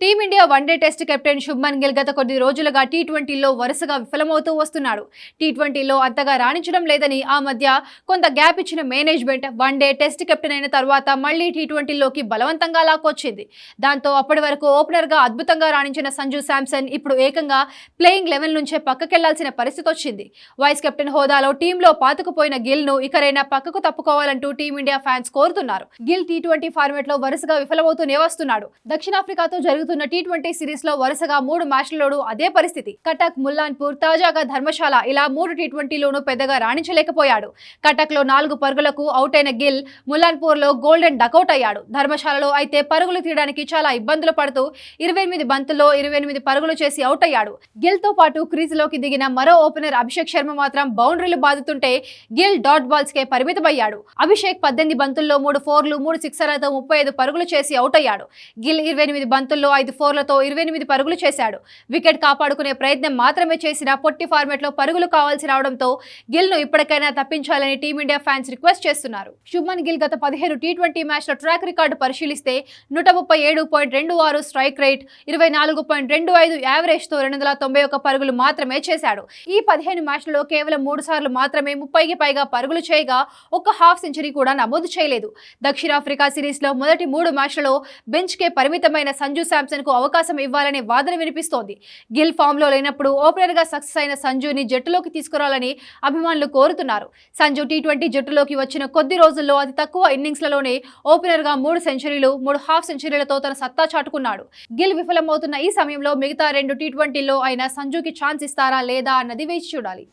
Team India one day test captain Shubman Gill గత కొద్ది రోజులుగా టీ20లో వరుసగా విఫలమవుతూ వస్తున్నాడు. టీ20లో అంతగా రాణించడం లేదని ఆ మధ్య కొంత గ్యాప్ ఇచ్చిన మేనేజ్మెంట్ వన్డే టెస్ట్ కెప్టెన్ అయిన తర్వాత మళ్లీ టీ20లోకి బలవంతంగా లాక్కొచ్చింది. దాంతో అప్పటి వరకు ఓపెనర్గా అద్భుతంగా రాణించిన సంజు శాంసన్ ఇప్పుడు ఏకంగా ప్లేయింగ్ 11 నుంచే పక్కకెళ్లాల్సిన పరిస్థితి వచ్చింది. వైస్ కెప్టెన్ హోదాలో టీంలో పాతుకుపోయిన గిల్ ను ఇకరైనా పక్కకు తప్పుకోవాలంటూ టీమిండియా ఫ్యాన్స్ కోరుతున్నారు. గిల్ టీ20 ఫార్మాట్ లో వరుసగా విఫలమవుతూనే వస్తున్నాడు. దక్షిణాఫ్రికాతో జరుగుతున్న టీ20 సిరీస్ లో వరుసగా 3 మ్యాచ్లలోనూ అదే పరిస్థితి. కటక్, ముల్లాన్పూర్, తాజాగా ధర్మశాల ఇలా 3 టీ20లోనూ పెద్దగా రాణించలేకపోయాడు. కటక్ లో 4 పరుగులకు అవుట్ అయిన గిల్ ముల్లాన్పూర్ లో గోల్డెన్ డకౌట్ అయ్యాడు. ధర్మశాలలో అయితే పరుగులు తీయడానికి చాలా ఇబ్బందులు పడుతూ 28 బంతుల్లో 28 పరుగులు చేసి అవుట్ అయ్యాడు. గిల్ తో పాటు క్రీజులోకి దిగిన మరో ఓపెనర్ అభిషేక్ శర్మ మాత్రం బౌండరీలు బాదుతుంటే గిల్ డాట్ బాల్స్ కే పరిమితమయ్యాడు. అభిషేక్ 18 బంతుల్లో 3 ఫోర్లు 3 సిక్సర్లతో 35 పరుగులు చేసి అవుట్ అయ్యాడు. గిల్ 28 బంతుల్లో 5 ఫోర్లతో 28 పరుగులు చేశాడు. వికెట్ కాపాడుకునే ప్రయత్నం మాత్రమే చేసిన పొట్టి ఫార్మాట్ లో పరుగులు కావాల్సి రావడంతో గిల్ ను ఇప్పటికైనా తప్పించాలని టీమిండియా ఫ్యాన్స్ రిక్వెస్ట్ చేస్తున్నారు. శుభ్మన్ గిల్ గత 15 టీ20 మ్యాచ్ల ట్రాక్ రికార్డు పరిశీలిస్తే 137.26 స్ట్రైక్ రేట్, 24.25 యావరేజ్ తో 291 పరుగులు మాత్రమే చేశాడు. ఈ 15 మ్యాచ్లలో కేవలం 3 సార్లు మాత్రమే 30కి పైగా పరుగులు చేయగా ఒక్క హాఫ్ సెంచరీ కూడా నమోదు చేయలేదు. దక్షిణాఫ్రికా సిరీస్ లో మొదటి 3 మ్యాచ్లలో బెంచ్ కే పరిమితమైన సంజు శాంసన్ కు అవకాశం ఇవ్వాలనే వాదన వినిపిస్తోంది. గిల్ ఫామ్ లో లేనప్పుడు ఓపెనర్ గా సక్సెస్ అయిన సంజుని జట్టులోకి తీసుకురావాలని అభిమానులు కోరుతున్నారు. సంజు టీ20 జట్టులోకి వచ్చిన కొద్ది రోజుల్లో అతి తక్కువ ఇన్నింగ్స్లలోనే ఓపెనర్ గా 3 సెంచరీలు 3 హాఫ్ సెంచరీలతో తన సత్తా చాటుకున్నాడు. గిల్ విఫలమవుతున్న ఈ సమయంలో మిగతా 2 టీ20లో అయినా సంజుకి ఛాన్స్ ఇస్తారా లేదా అన్నది వేచి చూడాలి.